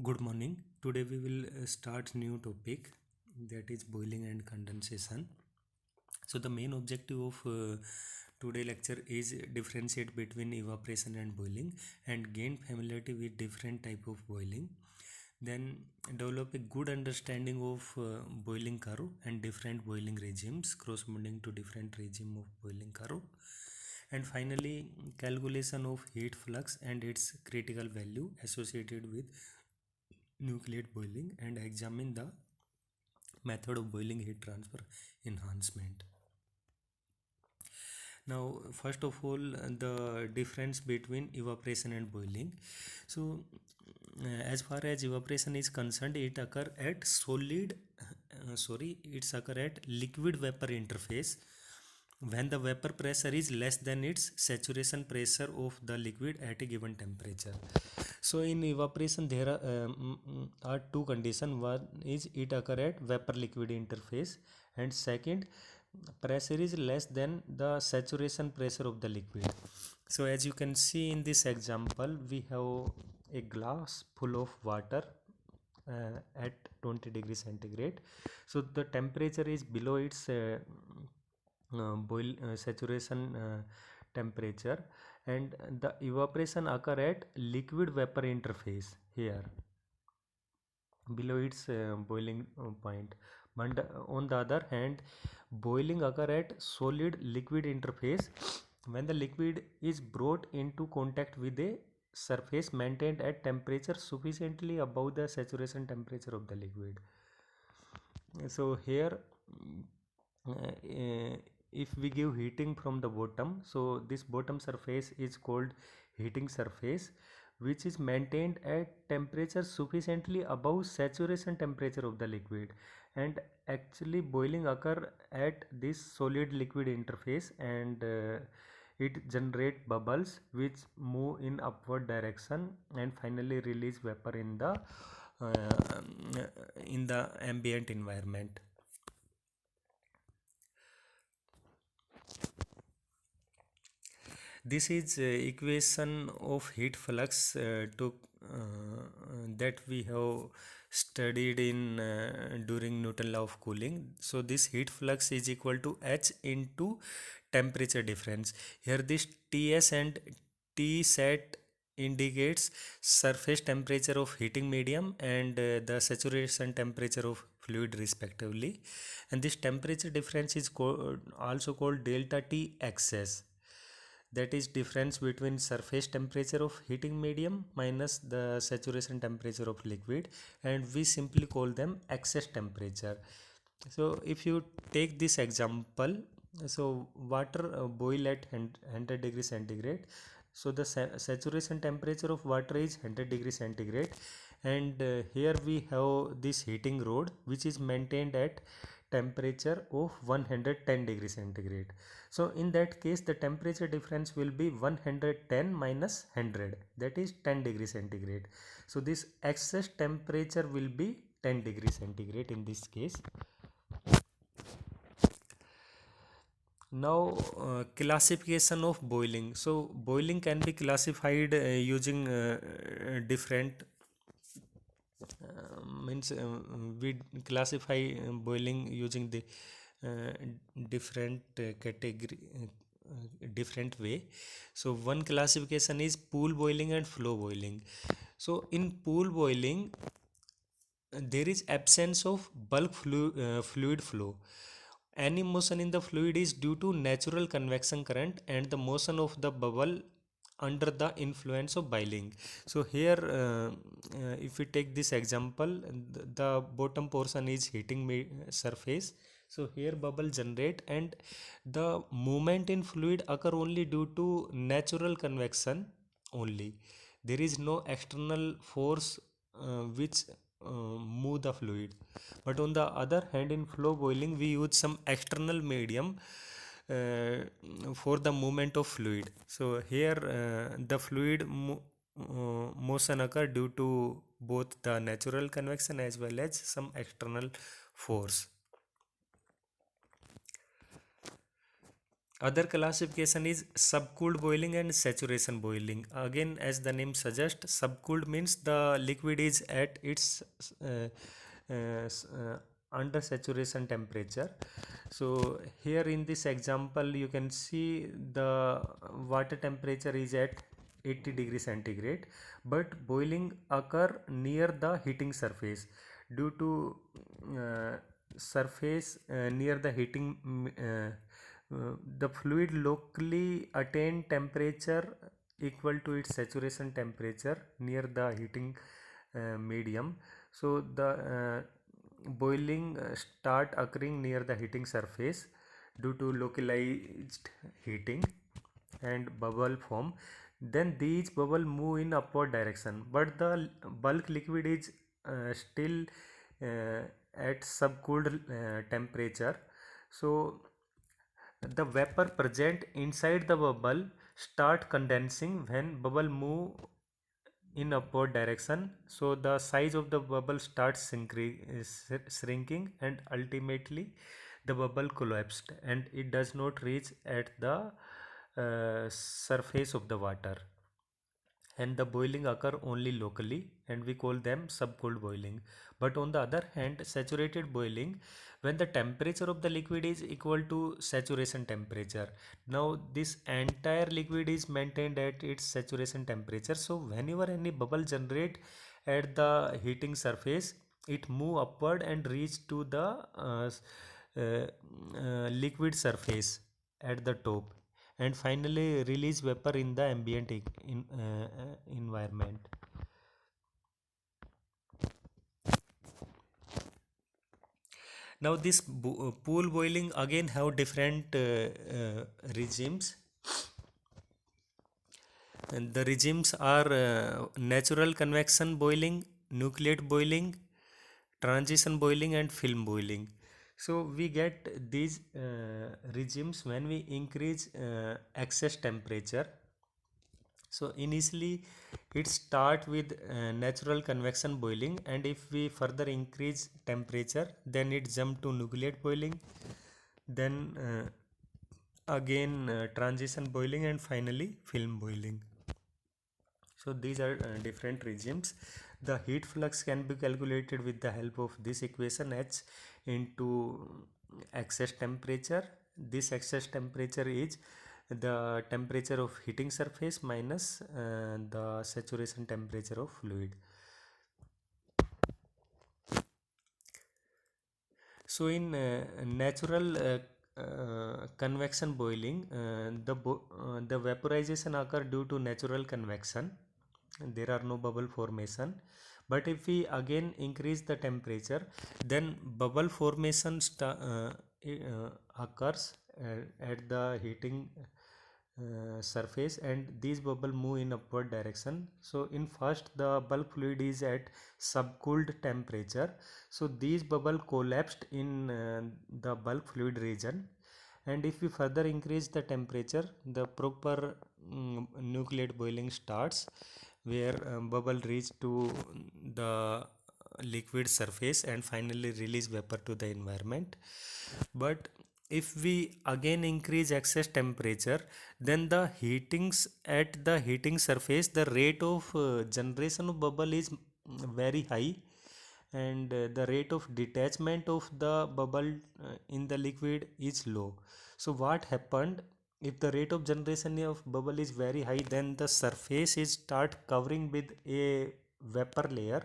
Good morning. Today we will start new topic, that is boiling and condensation. So the main objective of today lecture is differentiate between evaporation and boiling and gain familiarity with different type of boiling. Then develop a good understanding of boiling curve and different boiling regimes corresponding to different regime of boiling curve. And finally, calculation of heat flux and its critical value associated with nucleate boiling, and examine the method of boiling heat transfer enhancement. Now, first of all, the difference between evaporation and boiling. So, as far as evaporation is concerned, it occur at it's occur at liquid vapor interface when the vapor pressure is less than its saturation pressure of the liquid at a given temperature. So in evaporation there are two conditions. One is it occur at vapor liquid interface, and second, pressure is less than the saturation pressure of the liquid. So as you can see in this example, we have a glass full of water at 20 degrees centigrade. So the temperature is below its saturation temperature, and the evaporation occur at liquid vapor interface here below its boiling point. But on the other hand, boiling occur at solid liquid interface when the liquid is brought into contact with a surface maintained at temperature sufficiently above the saturation temperature of the liquid. So here, uh, if we give heating from the bottom, so this bottom surface is called heating surface, which is maintained at temperature sufficiently above saturation temperature of the liquid. And actually boiling occur at this solid liquid interface, and it generate bubbles which move in upward direction and finally release vapor in the ambient environment. This is equation of heat flux that we have studied in during Newton law of cooling. So this heat flux is equal to H into temperature difference. Here this Ts and T set indicates surface temperature of heating medium and the saturation temperature of fluid respectively, and this temperature difference is also called delta T excess, that is difference between surface temperature of heating medium minus the saturation temperature of liquid, and we simply call them excess temperature. So if you take this example, so water boil at 100 degrees centigrade, so the saturation temperature of water is 100 degrees centigrade, and here we have this heating rod which is maintained at temperature of 110 degrees centigrade. So in that case the temperature difference will be 110 minus 100, that is 10 degrees centigrade. So this excess temperature will be 10 degrees centigrade in this case. Now classification of boiling. So boiling can be classified using different means we classify boiling using the uh, different category different way. So one classification is pool boiling and flow boiling. So in pool boiling, there is absence of bulk fluid flow. Any motion in the fluid is due to natural convection current and the motion of the bubble under the influence of boiling. So here if we take this example, the bottom portion is heating surface. So here bubble generate, and the movement in fluid occur only due to natural convection only. There is no external force which move the fluid. But on the other hand, in flow boiling we use some external medium for the movement of fluid. So here the fluid motion occur due to both the natural convection as well as some external force. Other classification is subcooled boiling and saturation boiling. Again, as the name suggests, subcooled means the liquid is at its uh, under saturation temperature. So here in this example you can see the water temperature is at 80 degree centigrade, but boiling occur near the heating surface due to surface near the heating the fluid locally attain temperature equal to its saturation temperature near the heating medium. So the boiling start occurring near the heating surface due to localized heating and bubble form. Then these bubble move in upward direction, but the bulk liquid is still uh, at subcooled temperature. So the vapor present inside the bubble start condensing when bubble move in upward direction. So the size of the bubble starts shrinking and ultimately the bubble collapsed and it does not reach at the surface of the water, and the boiling occur only locally and we call them subcooled boiling. But on the other hand, saturated boiling, when the temperature of the liquid is equal to saturation temperature, now this entire liquid is maintained at its saturation temperature. So whenever any bubble generate at the heating surface, it move upward and reach to the liquid surface at the top and finally release vapor in the ambient environment. Now this pool boiling again have different regimes, and the regimes are natural convection boiling, nucleate boiling, transition boiling and film boiling. So we get these regimes when we increase excess temperature. So initially it start with natural convection boiling, and if we further increase temperature then it jump to nucleate boiling, then again transition boiling and finally film boiling. So these are different regimes. The heat flux can be calculated with the help of this equation, H into excess temperature. This excess temperature is the temperature of heating surface minus the saturation temperature of fluid. So in natural convection boiling, the vaporization occur due to natural convection. There are no bubble formation. But if we again increase the temperature, then bubble formation occurs at the heating surface, and these bubble move in upward direction. So in first the bulk fluid is at subcooled temperature, so these bubble collapsed in the bulk fluid region, and if we further increase the temperature, the proper nucleate boiling starts, where bubble reach to the liquid surface and finally release vapor to the environment. But if we again increase excess temperature, then the heatings at the heating surface, the rate of generation of bubble is very high, and the rate of detachment of the bubble in the liquid is low. So what happened, if the rate of generation of bubble is very high, then the surface is start covering with a vapor layer.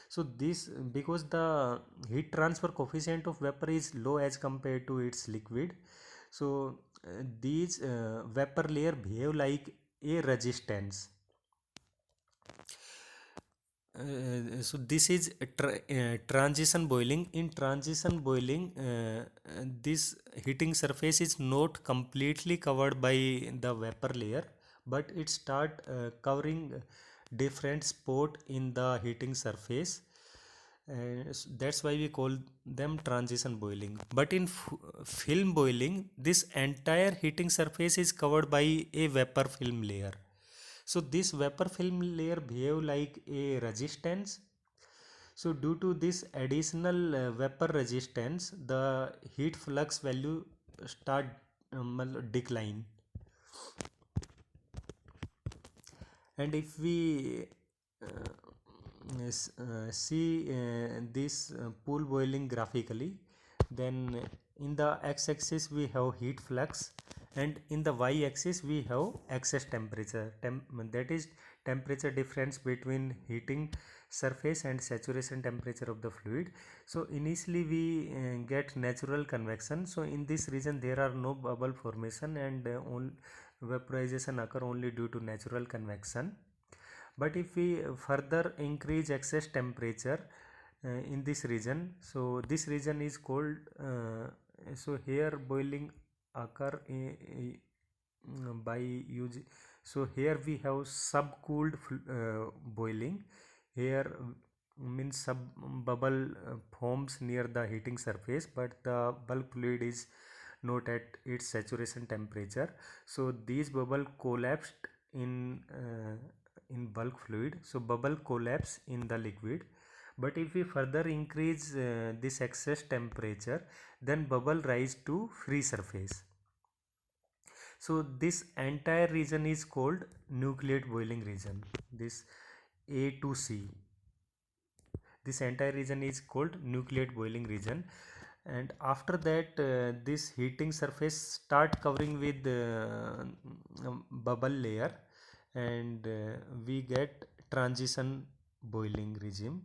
So this, because the heat transfer coefficient of vapor is low as compared to its liquid, so these vapor layer behave like a resistance. So this is transition boiling. In transition boiling, this heating surface is not completely covered by the vapor layer, but it start covering different spot in the heating surface, and that's why we call them transition boiling. But in film boiling, this entire heating surface is covered by a vapor film layer. So this vapor film layer behave like a resistance. So due to this additional vapor resistance, the heat flux value start decline. And if we see this pool boiling graphically, then in the x-axis we have heat flux, and in the y-axis we have excess temperature. That is temperature difference between heating surface and saturation temperature of the fluid. So initially we get natural convection. So in this region there are no bubble formation, and vaporization occur only due to natural convection. But if we further increase excess temperature in this region, so this region is called so here boiling occur by use. So here we have subcooled boiling. Here means sub bubble forms near the heating surface, but the bulk fluid is not at its saturation temperature. So these bubble collapsed in bulk fluid. So bubble collapse in the liquid. But if we further increase this excess temperature, then bubble rise to free surface. So this entire region is called nucleate boiling region. This A to C, this entire region is called nucleate boiling region. And after that this heating surface start covering with bubble layer, and we get transition boiling regime.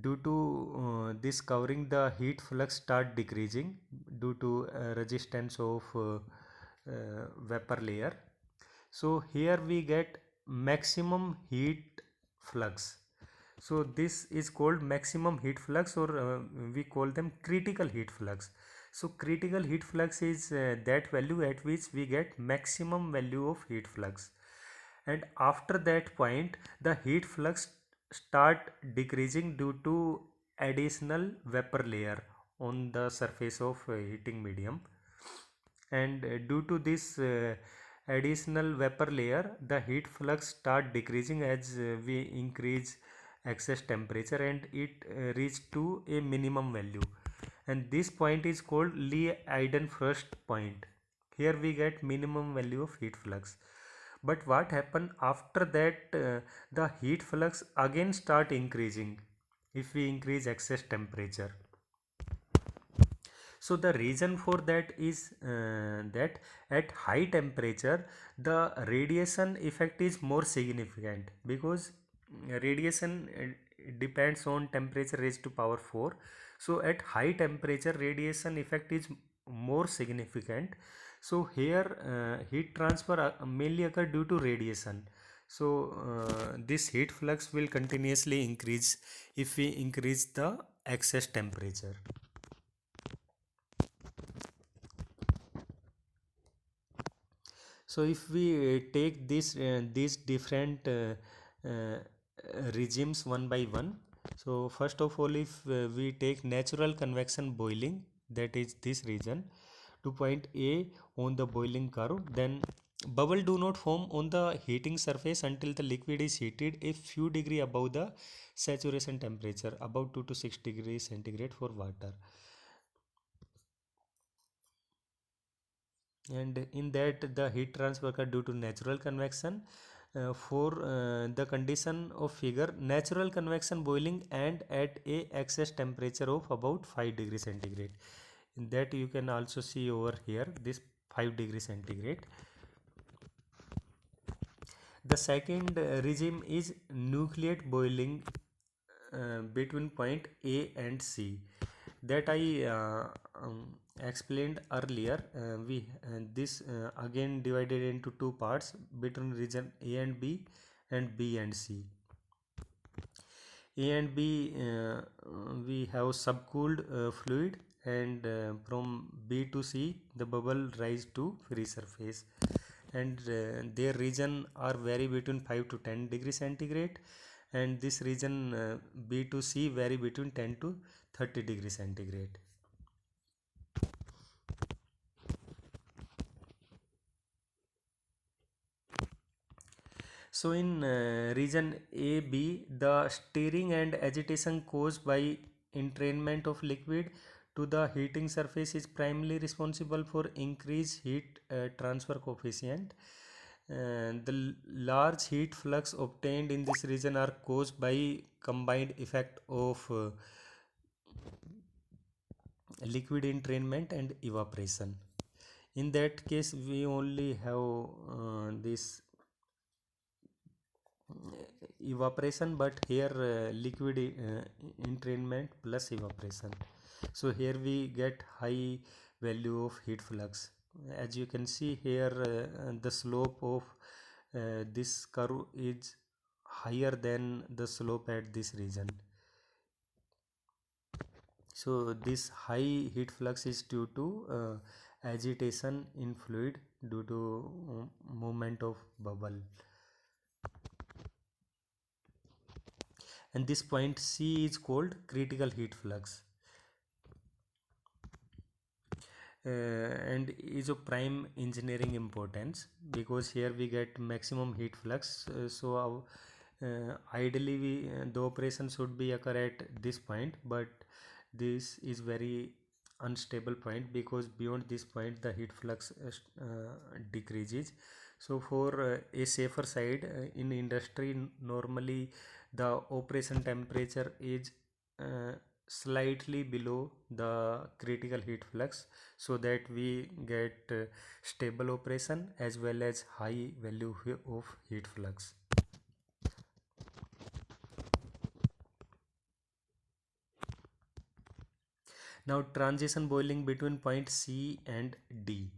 Due to this covering, the heat flux start decreasing due to resistance of vapor layer. So here we get maximum heat flux. So this is called maximum heat flux, or we call them critical heat flux. So critical heat flux is that value at which we get maximum value of heat flux, and after that point the heat flux start decreasing due to additional vapor layer on the surface of heating medium. And due to this additional vapor layer, the heat flux start decreasing as we increase excess temperature, and it reach to a minimum value, and this point is called Lee-Eyden-Frost point. Here we get minimum value of heat flux. But what happen after that, the heat flux again start increasing if we increase excess temperature. So the reason for that is that at high temperature the radiation effect is more significant, because radiation depends on temperature raised to power 4. So at high temperature radiation effect is more significant. So here heat transfer mainly occur due to radiation. So this heat flux will continuously increase if we increase the excess temperature. So if we take these different regimes one by one. So first of all, if we take natural convection boiling, that is this region, to point A on the boiling curve, then bubble do not form on the heating surface until the liquid is heated a few degree above the saturation temperature, about 2 to 6 degrees centigrade for water. And in that the heat transfer occur due to natural convection. For the condition of figure, natural convection boiling and at a excess temperature of about 5 degrees centigrade. In that you can also see over here this 5 degrees centigrade. The second regime is nucleate boiling between point A and C, that I explained earlier. We this again divided into two parts between region A and B, and B and C. A and B we have subcooled fluid, and from B to C the bubble rise to free surface, and their region are vary between 5 to 10 degrees centigrade, and this region B to C vary between 10 to 30 degrees centigrade. So in region AB, the stirring and agitation caused by entrainment of liquid to the heating surface is primarily responsible for increased heat transfer coefficient. The large heat flux obtained in this region are caused by combined effect of liquid entrainment and evaporation. In that case, we only have this evaporation, but here liquid entrainment plus evaporation. So here we get high value of heat flux. As you can see here, the slope of this curve is higher than the slope at this region. So this high heat flux is due to agitation in fluid due to movement of bubble. And this point C is called critical heat flux, and is of prime engineering importance because here we get maximum heat flux. Ideally the operation should be occur at this point, but this is very unstable point because beyond this point the heat flux decreases. So for a safer side, in industry normally the operation temperature is uh, slightly below the critical heat flux, so that we get stable operation as well as high value of heat flux. Now transition boiling between point C and D.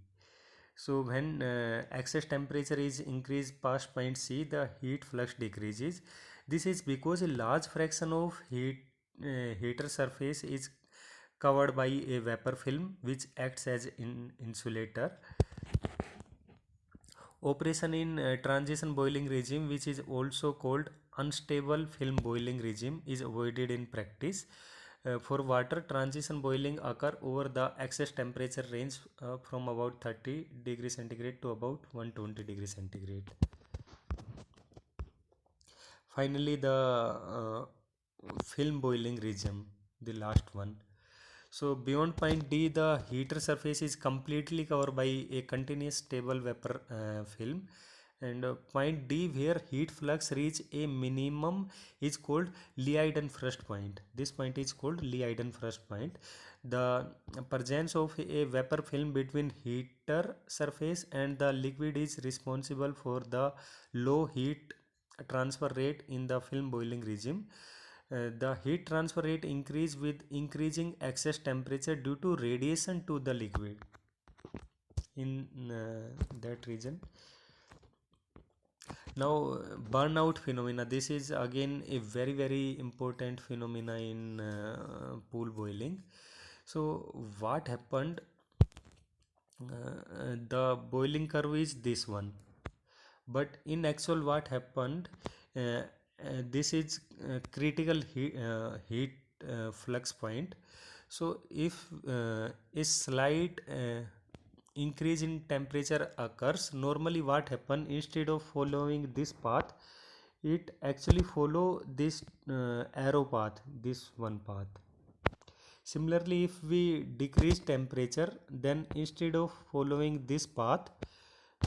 So when excess temperature is increased past point C, the heat flux decreases. This is because a large fraction of heater surface is covered by a vapor film which acts as insulator. Operation in transition boiling regime, which is also called unstable film boiling regime, is avoided in practice. For water, transition boiling occur over the excess temperature range from about 30 degrees centigrade to about 120 degrees centigrade. Finally, the film boiling regime, the last one. So beyond point D, the heater surface is completely covered by a continuous stable vapor film, and point D where heat flux reach a minimum is called Lee-Eyden-Frost point. This point is called Lee-Eyden-Frost point. The presence of a vapor film between heater surface and the liquid is responsible for the low heat transfer rate in the film boiling regime. The heat transfer rate increase with increasing excess temperature due to radiation to the liquid in that region. Now burnout phenomena, this is again a very important phenomena in pool boiling. So what happened, the boiling curve is this one, but in actual what happened, this is critical heat flux point. So if a slight increase in temperature occurs, normally what happen, instead of following this path, it actually follow this arrow path, this one path. Similarly, if we decrease temperature, then instead of following this path,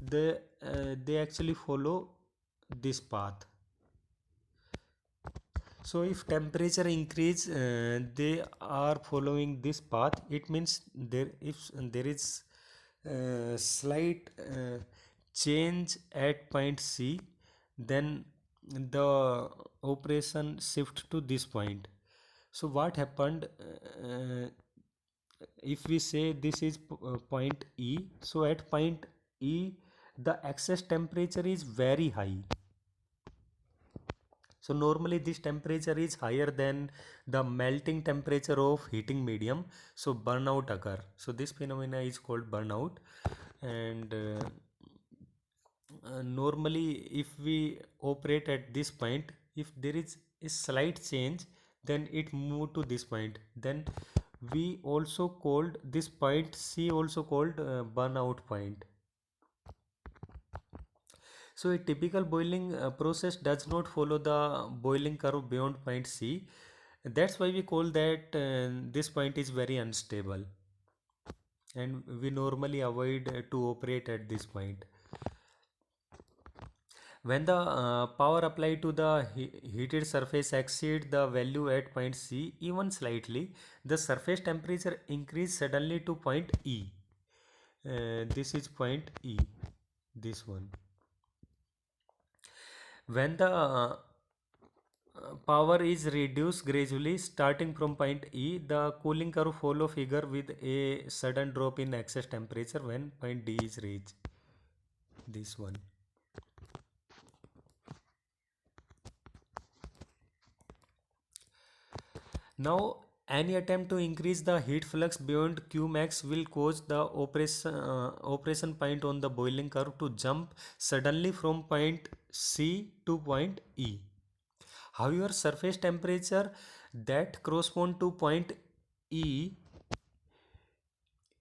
they actually follow this path. So if temperature increase, they are following this path. It means there is slight change at point C, then the operation shift to this point. So what happened, if we say this is point E, so at point E the excess temperature is very high. So normally this temperature is higher than the melting temperature of heating medium, so burnout occur. So this phenomena is called burnout. And normally if we operate at this point, if there is a slight change, then it move to this point, then we also called this point C also called burnout point. So a typical boiling process does not follow the boiling curve beyond point C. That's why we call that this point is very unstable, and we normally avoid to operate at this point. When the power applied to the heated surface exceed the value at point C even slightly, the surface temperature increase suddenly to point E. This is point E, this one. When the power is reduced gradually starting from point E, the cooling curve follow figure with a sudden drop in excess temperature when point D is reached. This one. Now, any attempt to increase the heat flux beyond Qmax will cause the operation point on the boiling curve to jump suddenly from point C to point E. However, surface temperature that correspond to point E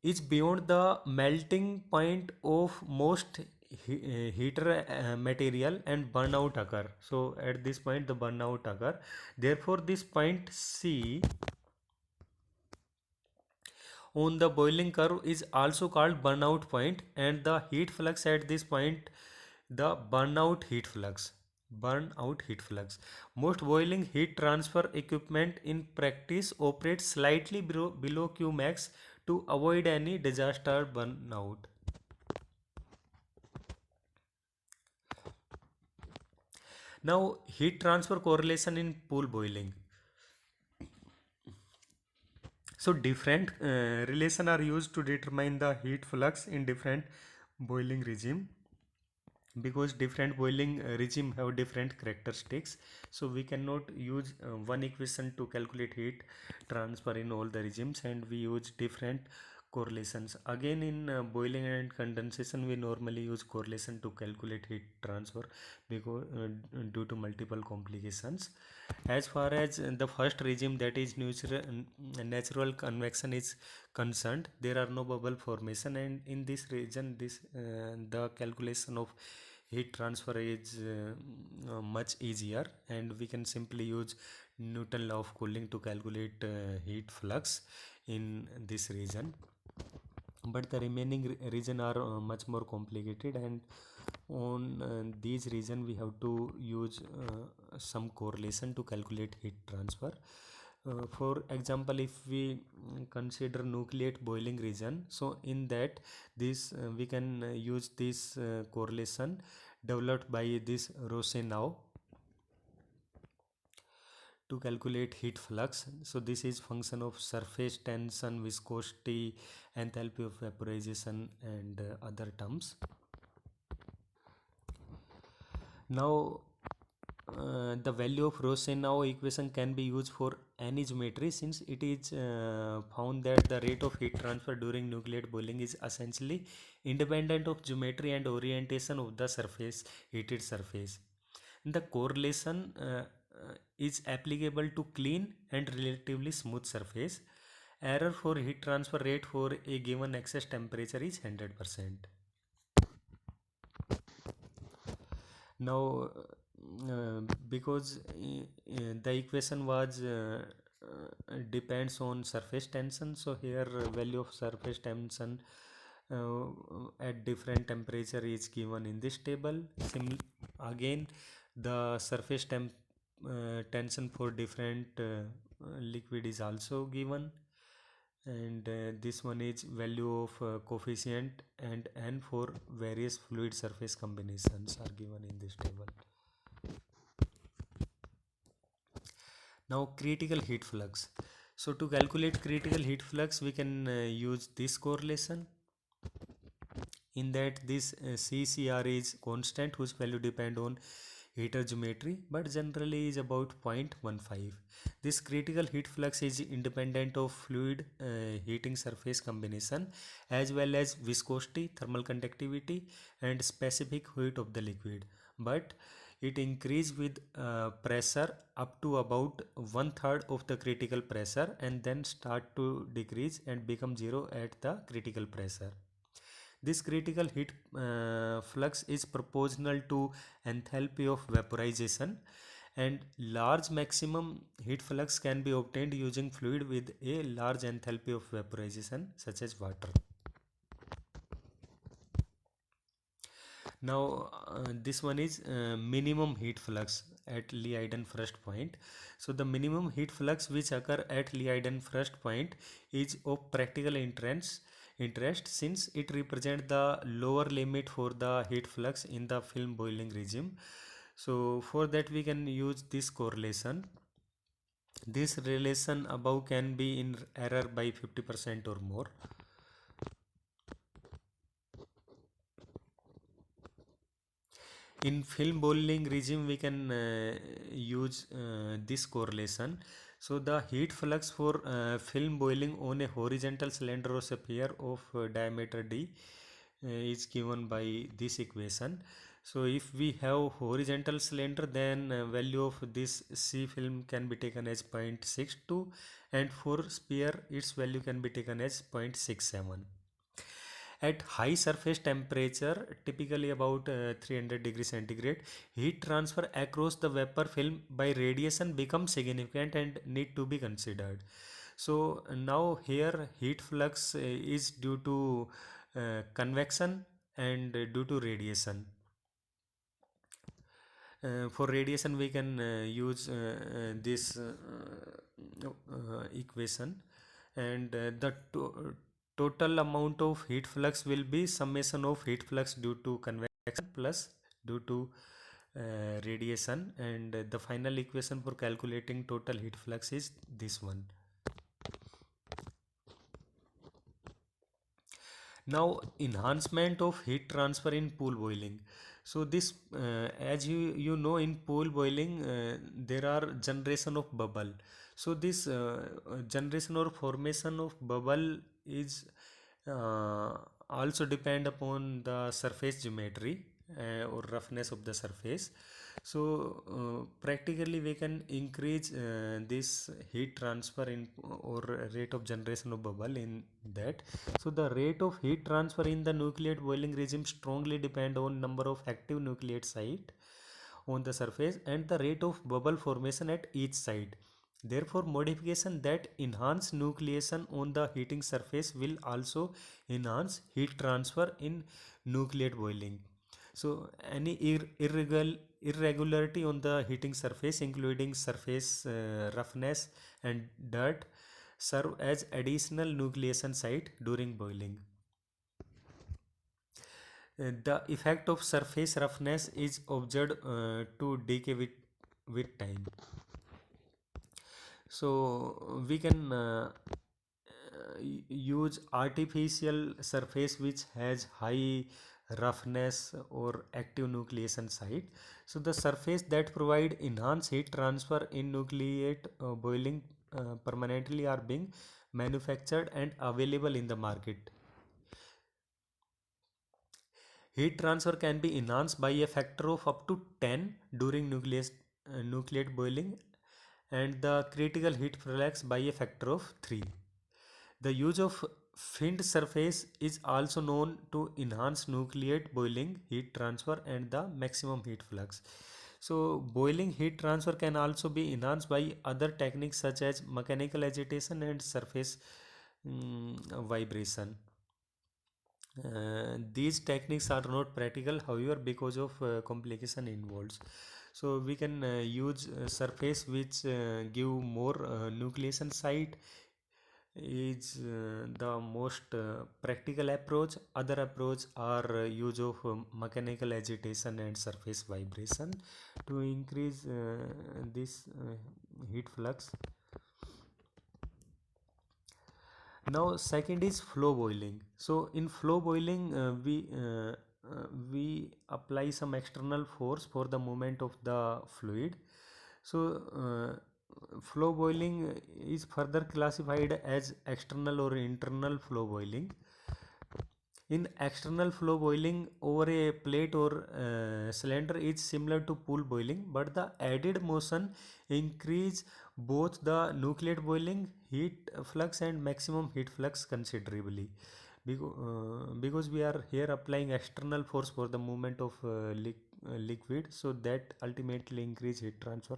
is beyond the melting point of most heater material and burnout occur. So at this point the burnout occur. Therefore, this point C on the boiling curve is also called burnout point, and the heat flux at this point the burnout heat flux. Most boiling heat transfer equipment in practice operate slightly below Qmax to avoid any disaster burnout. Now, heat transfer correlation in pool boiling. So different relation are used to determine the heat flux in different boiling regime, because different boiling regime have different characteristics. So we cannot use one equation to calculate heat transfer in all the regimes, and we use different correlations. Again, in boiling and condensation we normally use correlation to calculate heat transfer, because due to multiple complications. As far as the first regime, that is natural convection is concerned, there are no bubble formation, and in this region this the calculation of heat transfer is much easier, and we can simply use Newton law of cooling to calculate heat flux in this region. But the remaining region are much more complicated, and on these region we have to use some correlation to calculate heat transfer. For example, if we consider nucleate boiling region, so in that this we can use this correlation developed by this Rosenau to calculate heat flux. So this is function of surface tension, viscosity, enthalpy of vaporization, and other terms. Now, the value of Rosenau equation can be used for any geometry, since it is found that the rate of heat transfer during nucleate boiling is essentially independent of geometry and orientation of the surface, heated surface. The correlation is applicable to clean and relatively smooth surface. Error for heat transfer rate for a given excess temperature is 100%. Now, because the equation was depends on surface tension, so here value of surface tension uh, at different temperature is given in this table. Again, the surface tension for different liquid is also given, and this one is value of coefficient and n for various fluid surface combinations are given in this table. Now, critical heat flux. So to calculate critical heat flux we can use this correlation, in that this CCR is constant whose value depend on heater geometry, but generally is about 0.15. This critical heat flux is independent of fluid heating surface combination, as well as viscosity, thermal conductivity, and specific heat of the liquid, but it increase with pressure up to about 1/3 of the critical pressure, and then start to decrease and become zero at the critical pressure. This critical heat flux is proportional to enthalpy of vaporization, and large maximum heat flux can be obtained using fluid with a large enthalpy of vaporization such as water. Now this one is minimum heat flux at Lee-Leiden-Frost point. So the minimum heat flux which occur at Lee-Leiden-Frost point is of practical interest since it represents the lower limit for the heat flux in the film boiling regime. So for that we can use this correlation. This relation above can be in error by 50% or more. In film boiling regime we can use this correlation. So the heat flux for film boiling on a horizontal cylinder or sphere of diameter d is given by this equation. So if we have horizontal cylinder, then value of this C film can be taken as 0.62, and for sphere its value can be taken as 0.67. At high surface temperature, typically about 300 degrees centigrade, heat transfer across the vapor film by radiation becomes significant and need to be considered. So now here heat flux is due to convection and due to radiation. For radiation we can use this equation, and total amount of heat flux will be summation of heat flux due to convection plus due to radiation, and the final equation for calculating total heat flux is this one. Now enhancement of heat transfer in pool boiling. So this as you know, in pool boiling there are generation of bubble. So this generation or formation of bubble is also depend upon the surface geometry or roughness of the surface. So practically we can increase this heat transfer in or rate of generation of bubble in that. So the rate of heat transfer in the nucleate boiling regime strongly depend on number of active nucleate site on the surface and the rate of bubble formation at each side. Therefore, modification that enhance nucleation on the heating surface will also enhance heat transfer in nucleate boiling. So any irregularity on the heating surface, including surface roughness and dirt, serve as additional nucleation site during boiling. The effect of surface roughness is observed to decay with time. So we can use artificial surface which has high roughness or active nucleation site. So the surface that provide enhanced heat transfer in nucleate boiling permanently are being manufactured and available in the market. Heat transfer can be enhanced by a factor of up to 10 during nucleate boiling, and the critical heat flux by a factor of 3. The use of finned surface is also known to enhance nucleate boiling heat transfer and the maximum heat flux. So boiling heat transfer can also be enhanced by other techniques such as mechanical agitation and surface vibration. These techniques are not practical, however, because of complication involved. So we can use surface which give more nucleation site is the most practical approach. Other approach are use of mechanical agitation and surface vibration to increase this heat flux. Now second is flow boiling. So in flow boiling we apply some external force for the movement of the fluid. So flow boiling is further classified as external or internal flow boiling. In external flow boiling over a plate or cylinder is similar to pool boiling, but the added motion increase both the nucleate boiling heat flux and maximum heat flux considerably. Because we are here applying external force for the movement of liquid, so that ultimately increase heat transfer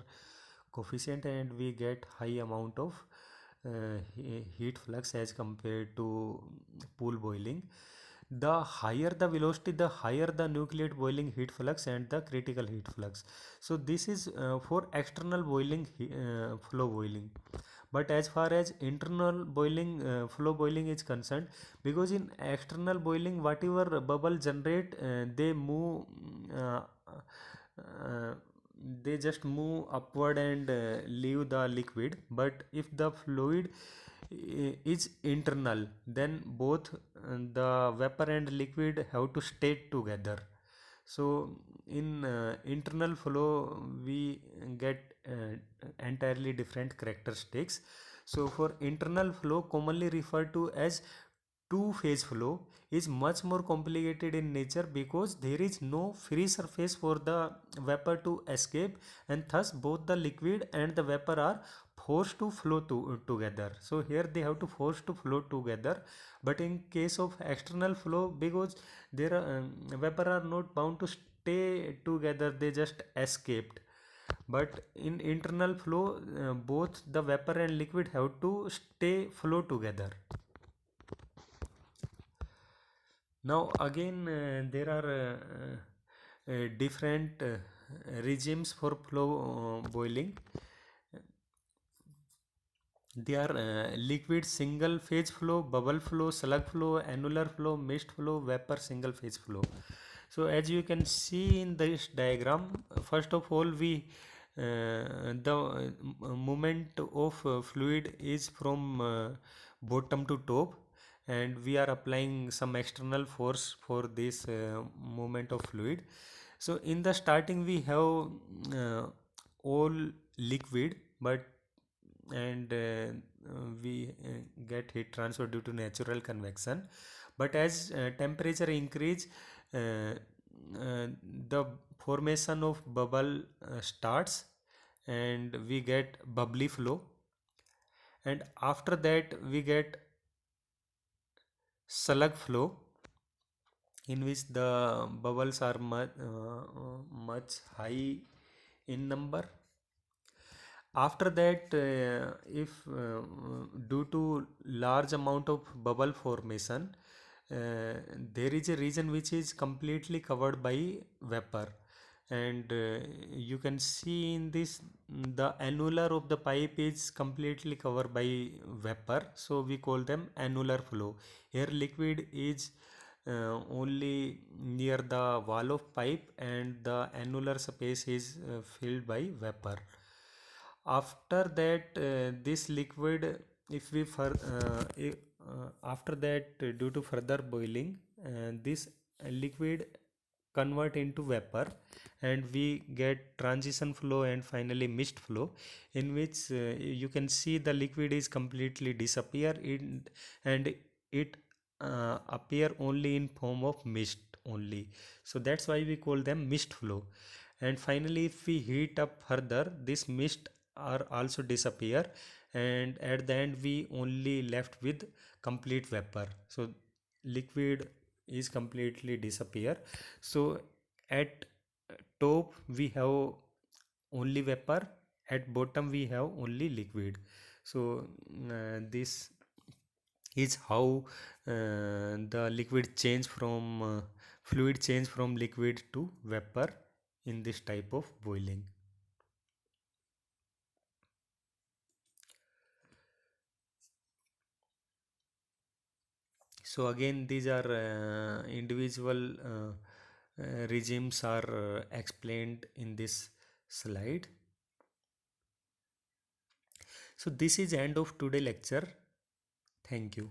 coefficient and we get high amount of heat flux as compared to pool boiling. The higher the velocity, the higher the nucleate boiling heat flux and the critical heat flux. So this is for external boiling flow boiling. But as far as internal boiling flow boiling is concerned, because in external boiling whatever bubble generate, they move, uh, uh, they just move upward and leave the liquid. But if the fluid is internal, then both the vapor and liquid have to stay together. So in internal flow we get entirely different characteristics. So for internal flow, commonly referred to as two phase flow, is much more complicated in nature because there is no free surface for the vapor to escape, and thus both the liquid and the vapor are forced to flow together. So here they have to force to flow together. But in case of external flow, because there are vapor are not bound to stay together, they just escaped. But in internal flow, both the vapor and liquid have to stay flow together. Now again, there are different regimes for flow boiling. They are liquid single phase flow, bubble flow, slug flow, annular flow, mist flow, vapor single phase flow. So as you can see in this diagram, first of all we the movement of fluid is from bottom to top, and we are applying some external force for this movement of fluid. So in the starting we have all liquid, but and we get heat transfer due to natural convection. But as temperature increase, the formation of bubble starts and we get bubbly flow, and after that we get slug flow, in which the bubbles are much high in number. After that, if due to large amount of bubble formation, there is a region which is completely covered by vapor, and you can see in this the annular of the pipe is completely covered by vapor, so we call them annular flow. Here liquid is only near the wall of pipe and the annular space is filled by vapor. After that, this liquid, if we after that, due to further boiling, this liquid convert into vapor, and we get transition flow and finally mist flow, in which you can see the liquid is completely disappear and it appear only in form of mist only. So that's why we call them mist flow. And finally, if we heat up further, this mist are also disappear, and at the end we only left with complete vapor. So liquid is completely disappear. So at top we have only vapor, at bottom we have only liquid. So this is how the liquid change from fluid change from liquid to vapor in this type of boiling. So again, these are individual regimes are explained in this slide. So this is end of today lecture. Thank you.